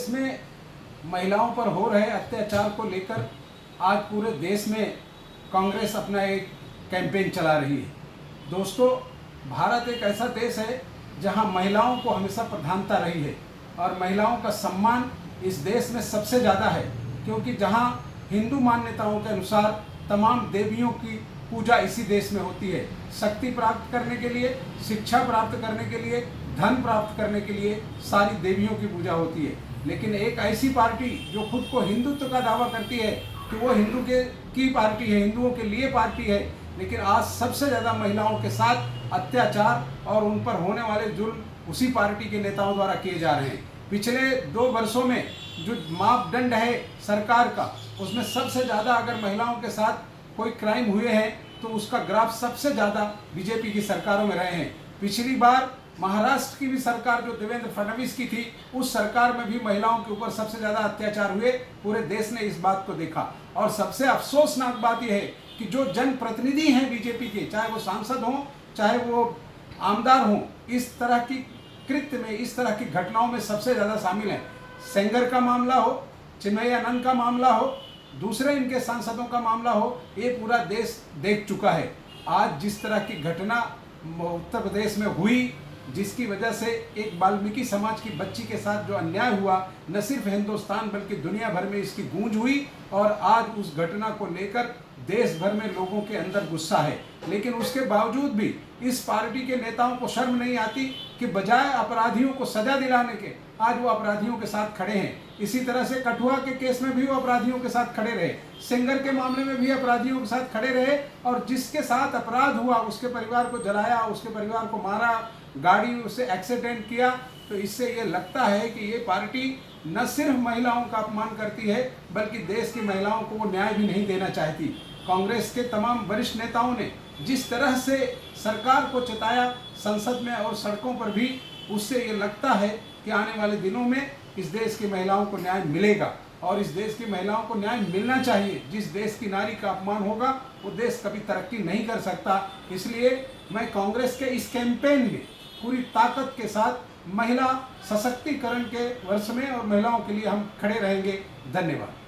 देश में महिलाओं पर हो रहे अत्याचार को लेकर आज पूरे देश में कांग्रेस अपना एक कैंपेन चला रही है। दोस्तों, भारत एक ऐसा देश है जहां महिलाओं को हमेशा प्रधानता रही है और महिलाओं का सम्मान इस देश में सबसे ज़्यादा है, क्योंकि जहां हिंदू मान्यताओं के अनुसार तमाम देवियों की पूजा इसी देश में होती है। शक्ति प्राप्त करने के लिए, शिक्षा प्राप्त करने के लिए, धन प्राप्त करने के लिए सारी देवियों की पूजा होती है। लेकिन एक ऐसी पार्टी जो खुद को हिंदुत्व का दावा करती है कि वो हिंदू की पार्टी है, हिंदुओं के लिए पार्टी है, लेकिन आज सबसे ज़्यादा महिलाओं के साथ अत्याचार और उन पर होने वाले जुल्म उसी पार्टी के नेताओं द्वारा किए जा रहे हैं। पिछले 2 वर्षों में जो मापदंड है सरकार का, उसमें सबसे ज़्यादा अगर महिलाओं के साथ कोई क्राइम हुए हैं तो उसका ग्राफ सबसे ज़्यादा बीजेपी की सरकारों में रहे हैं। पिछली बार महाराष्ट्र की भी सरकार जो देवेंद्र फडणवीस की थी, उस सरकार में भी महिलाओं के ऊपर सबसे ज़्यादा अत्याचार हुए। पूरे देश ने इस बात को देखा और सबसे अफसोसनाक बात यह है कि जो जनप्रतिनिधि हैं बीजेपी के, चाहे वो सांसद हों चाहे वो आमदार हों, इस तरह की कृत्य में, इस तरह की घटनाओं में सबसे ज़्यादा शामिल हैं। सेंगर का मामला हो, चिन्मयानंद का मामला हो, दूसरे इनके सांसदों का मामला हो, ये पूरा देश देख चुका है। आज जिस तरह की घटना उत्तर प्रदेश में हुई, जिसकी वजह से एक वाल्मीकि समाज की बच्ची के साथ जो अन्याय हुआ, न सिर्फ हिंदुस्तान बल्कि दुनिया भर में इसकी गूंज हुई और आज उस घटना को लेकर देश भर में लोगों के अंदर गुस्सा है। लेकिन उसके बावजूद भी इस पार्टी के नेताओं को शर्म नहीं आती कि बजाय अपराधियों को सजा दिलाने के आज वो अपराधियों के साथ खड़े हैं। इसी तरह से कठुआ के केस में भी वो अपराधियों के साथ खड़े रहे, सेंगर के मामले में भी अपराधियों के साथ खड़े रहे और जिसके साथ अपराध हुआ उसके परिवार को जलाया, उसके परिवार को मारा, गाड़ी उससे एक्सीडेंट किया। तो इससे ये लगता है कि ये पार्टी न सिर्फ महिलाओं का अपमान करती है बल्कि देश की महिलाओं को वो न्याय भी नहीं देना चाहती। कांग्रेस के तमाम वरिष्ठ नेताओं ने जिस तरह से सरकार को चिताया संसद में और सड़कों पर भी, उससे ये लगता है कि आने वाले दिनों में इस देश की महिलाओं को न्याय मिलेगा और इस देश की महिलाओं को न्याय मिलना चाहिए। जिस देश की नारी का अपमान होगा वो देश कभी तरक्की नहीं कर सकता। इसलिए मैं कांग्रेस के इस कैंपेन में पूरी ताकत के साथ महिला सशक्तिकरण के वर्ष में और महिलाओं के लिए हम खड़े रहेंगे। धन्यवाद।